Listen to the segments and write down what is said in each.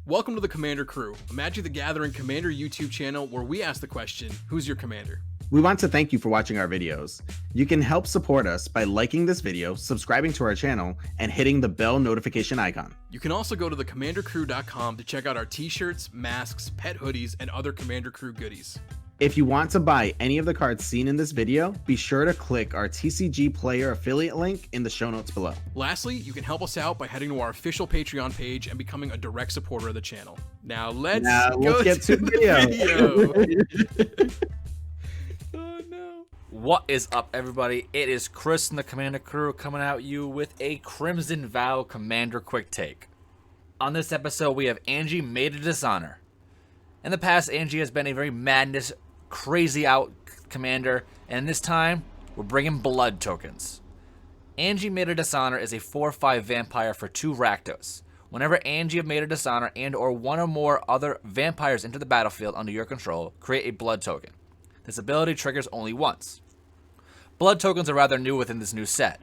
Welcome to the Commander Crew, a Magic the Gathering Commander YouTube channel where we ask the question, who's your commander? We want to thank you for watching our videos. You can help support us by liking this video, subscribing to our channel, and hitting the bell notification icon. You can also go to thecommandercrew.com to check out our t-shirts, masks, pet hoodies, and other Commander Crew goodies. If you want to buy any of the cards seen in this video, be sure to click our TCG Player affiliate link in the show notes below. Lastly, you can help us out by heading to our official Patreon page and becoming a direct supporter of the channel. Now let's get to the video. Oh no. What is up, everybody? It is Chris and the Commander Crew coming at you with a Crimson Vow Commander Quick Take. On this episode, we have Anje, Maid of Dishonor. In the past, Anje has been a very madness, crazy out commander, and this time, we're bringing blood tokens. Anje, Maid of Dishonor is a 4/5 vampire for 2 Rakdos. Whenever Anje of Maid of Dishonor and or one or more other vampires enter the battlefield under your control, create a blood token. This ability triggers only once. Blood tokens are rather new within this new set.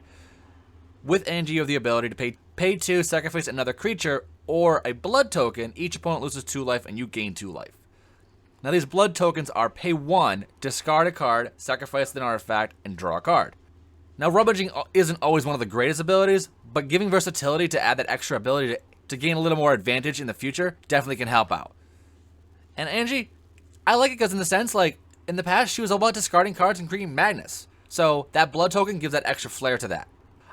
With Anje, you have the ability to pay 2, sacrifice another creature, or a blood token. Each opponent loses 2 life and you gain 2 life. Now these blood tokens are pay 1, discard a card, sacrifice an artifact, and draw a card. Now rummaging isn't always one of the greatest abilities, but giving versatility to add that extra ability to gain a little more advantage in the future definitely can help out. And Anje, I like it because in the sense, like, in the past she was all about discarding cards and creating madness. So that blood token gives that extra flair to that.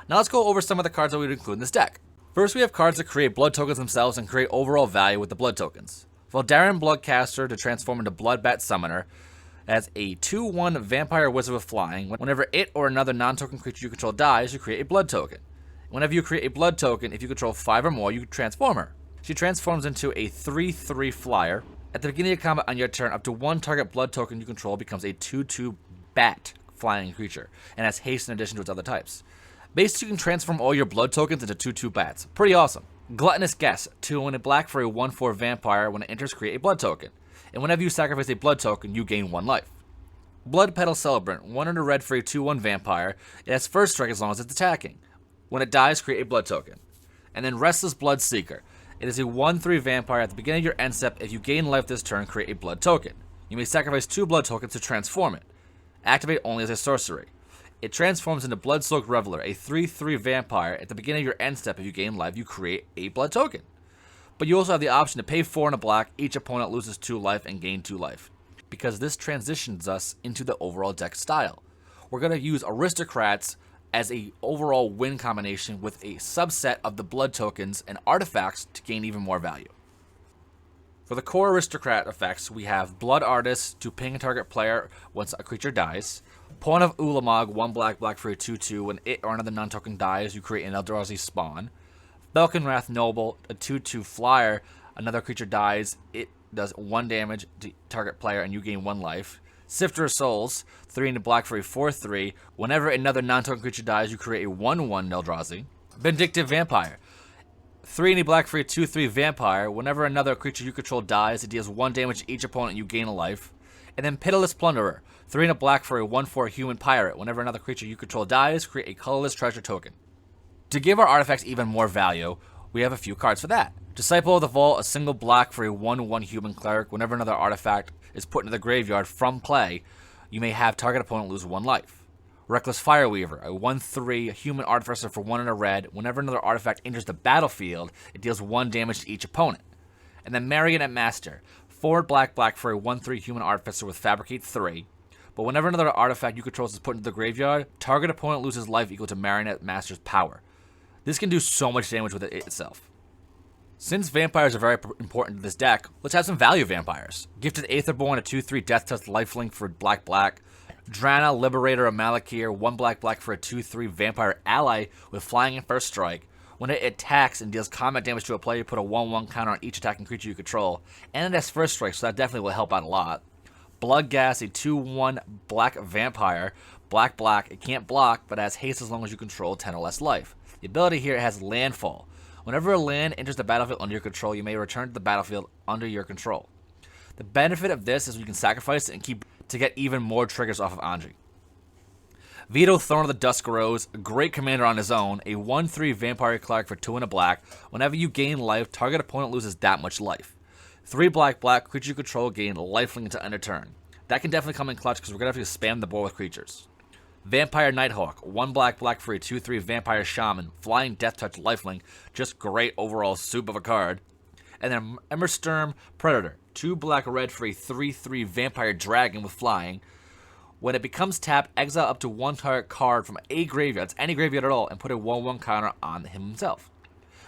Now let's go over some of the cards that we would include in this deck. First, we have cards that create blood tokens themselves and create overall value with the blood tokens. Voldaren Bloodcaster to transform into Bloodbat Summoner as a 2/1 Vampire Wizard with Flying. Whenever it or another non-token creature you control dies, you create a blood token. Whenever you create a blood token, if you control 5 or more, you transform her. She transforms into a 3/3 flyer. At the beginning of combat on your turn, up to 1 target blood token you control becomes a 2/2 bat flying creature and has haste in addition to its other types. Basically, you can transform all your blood tokens into 2/2 bats. Pretty awesome. Gluttonous Guess, 2 and a black for a 1/4 vampire. When it enters, create a blood token. And whenever you sacrifice a blood token, you gain 1 life. Blood Petal Celebrant, 1 and a red for a 2/1 vampire. It has first strike as long as it's attacking. When it dies, create a blood token. And then Restless Blood Seeker. It is a 1/3 vampire. At the beginning of your end step, if you gain life this turn, create a blood token. You may sacrifice 2 blood tokens to transform it. Activate only as a sorcery. It transforms into Bloodsoaked Reveler, a 3/3 vampire. At the beginning of your end step, if you gain life, you create a blood token. But you also have the option to pay 4 and a black. Each opponent loses 2 life and gain 2 life. Because this transitions us into the overall deck style. We're going to use Aristocrats as a overall win combination with a subset of the blood tokens and artifacts to gain even more value. For the core Aristocrat effects, we have Blood Artist to ping a target player once a creature dies. Pawn of Ulamog, 1 black for a 2/2. When it or another non-token dies, you create an Eldrazi spawn. Falconwrath Noble, a 2/2 flyer. Another creature dies, it does 1 damage to target player and you gain 1 life. Sifter of Souls, 3 and a black for a 4/3. Whenever another non-token creature dies, you create a 1/1 Eldrazi. Vindictive Vampire, 3 and a black for a 2/3 vampire. Whenever another creature you control dies, it deals 1 damage to each opponent and you gain a life. And then Pitiless Plunderer, 3 and a black for a 1/4 human pirate. Whenever another creature you control dies, create a colorless treasure token. To give our artifacts even more value, we have a few cards for that. Disciple of the Vault, a single black for a 1/1 human cleric. Whenever another artifact is put into the graveyard from play, you may have target opponent lose 1 life. Reckless Fireweaver, a 1/3 human artificer for 1 and a red. Whenever another artifact enters the battlefield, it deals 1 damage to each opponent. And then Marionette Master, 4 black for a 1/3 human artificer with Fabricate 3. But whenever another artifact you control is put into the graveyard, target opponent loses life equal to Marionette Master's power. This can do so much damage with it itself. Since vampires are very important to this deck, let's have some value vampires. Gifted Aetherborn, a 2/3 Death Touch lifelink for black. Drana, Liberator of Malakir, 1 black for a 2/3 vampire ally with flying and first strike. When it attacks and deals combat damage to a player, you put a 1/1 counter on each attacking creature you control. And it has first strike, so that definitely will help out a lot. Bloodghast, a 2/1 black vampire. Black, it can't block, but has haste as long as you control 10 or less life. The ability here has Landfall. Whenever a land enters the battlefield under your control, you may return to the battlefield under your control. The benefit of this is you can sacrifice it and keep to get even more triggers off of Anje. Vito, Throne of the Dusk Rose, a great commander on his own, a 1/3 Vampire Cleric for 2 and a black. Whenever you gain life, target opponent loses that much life. 3 black, creature you control gain lifelink until end of turn. That can definitely come in clutch because we're going to have to spam the board with creatures. Vampire Nighthawk, 1 black for a 2/3 Vampire Shaman, flying Death Touch lifelink, just great overall soup of a card. And then Embersturm Predator, 2 black red for a 3/3 Vampire Dragon with flying. When it becomes tapped, exile up to 1 target card from a graveyard, it's any graveyard at all, and put a 1/1 counter on him himself.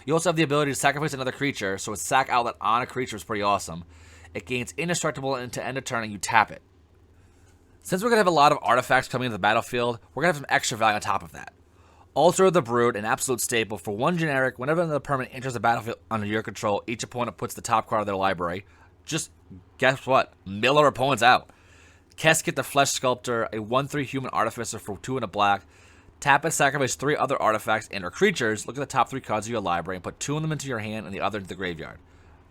You also have the ability to sacrifice another creature, so a sack outlet on a creature is pretty awesome. It gains indestructible into end of turn and you tap it. Since we're going to have a lot of artifacts coming into the battlefield, we're going to have some extra value on top of that. Altar of the Brood, an absolute staple. For 1 generic, whenever another permanent enters the battlefield under your control, each opponent puts the top card of their library. Just guess what? Mill our opponents out. Kesket the Flesh Sculptor, a 1/3 human artificer for 2 and a black. Tap and sacrifice 3 other artifacts and or creatures. Look at the top 3 cards of your library and put 2 of them into your hand and the other into the graveyard.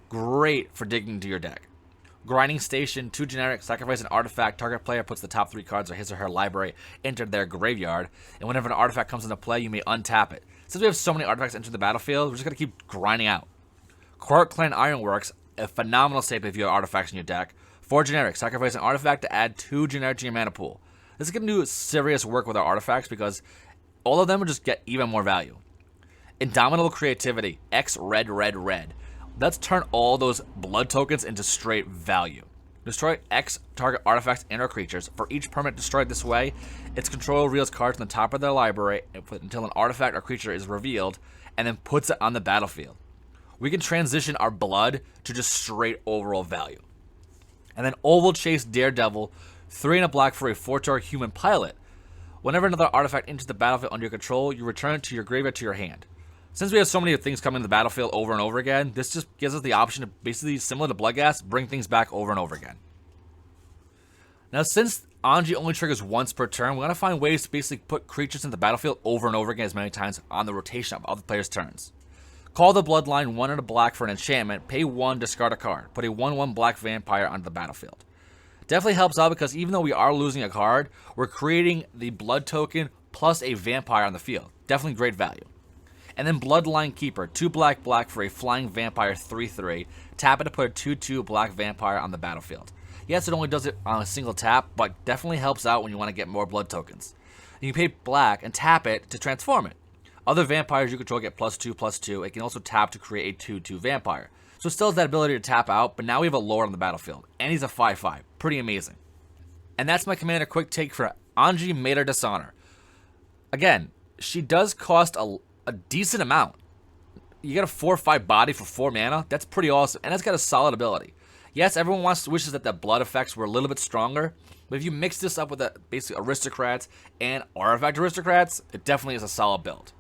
Great for digging into your deck. Grinding Station, 2 generic, sacrifice an artifact. Target player puts the top 3 cards of his or her library into their graveyard. And whenever an artifact comes into play, you may untap it. Since we have so many artifacts entering the battlefield, we're just going to keep grinding out. Quark Clan Ironworks, a phenomenal staple if you have artifacts in your deck. 4 generic, sacrifice an artifact to add 2 generic to your mana pool. This is going to do serious work with our artifacts because all of them will just get even more value. Indomitable Creativity, X red. Let's turn all those blood tokens into straight value. Destroy X target artifacts and or creatures. For each permanent destroyed this way, its controller reveals cards on the top of their library until an artifact or creature is revealed and then puts it on the battlefield. We can transition our blood to just straight overall value. And then Oval Chase Daredevil, 3 and a black for a 4-target human pilot. Whenever another artifact enters the battlefield under your control, you return it to your graveyard to your hand. Since we have so many things coming to the battlefield over and over again, this just gives us the option to basically, similar to Bloodghast, bring things back over and over again. Now, since Anje only triggers once per turn, we're going to find ways to basically put creatures into the battlefield over and over again as many times on the rotation of other players' turns. Call the Bloodline, 1 and a black for an enchantment, pay 1, discard a card. Put a 1/1 black vampire onto the battlefield. Definitely helps out because even though we are losing a card, we're creating the blood token plus a vampire on the field. Definitely great value. And then Bloodline Keeper, 2 black for a flying vampire 3/3. Tap it to put a 2/2 black vampire on the battlefield. Yes, it only does it on a single tap, but definitely helps out when you want to get more blood tokens. You can pay black and tap it to transform it. Other vampires you control get +2/+2. It can also tap to create a 2/2 vampire. So it still has that ability to tap out, but now we have a lord on the battlefield. And he's a 5/5. Pretty amazing. And that's my Commander Quick Take for Anje, Maid of Dishonor. Again, she does cost a decent amount. You get a 4/5 body for 4 mana. That's pretty awesome. And it's got a solid ability. Yes, everyone wishes that the blood effects were a little bit stronger. But if you mix this up with basically aristocrats and artifact aristocrats, it definitely is a solid build.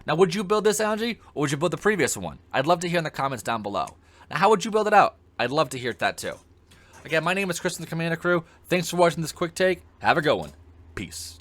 Now, would you build this, Anje, or would you build the previous one? I'd love to hear in the comments down below. Now, how would you build it out? I'd love to hear that too. Again, my name is Chris from the Commander Crew. Thanks for watching this quick take. Have a good one. Peace.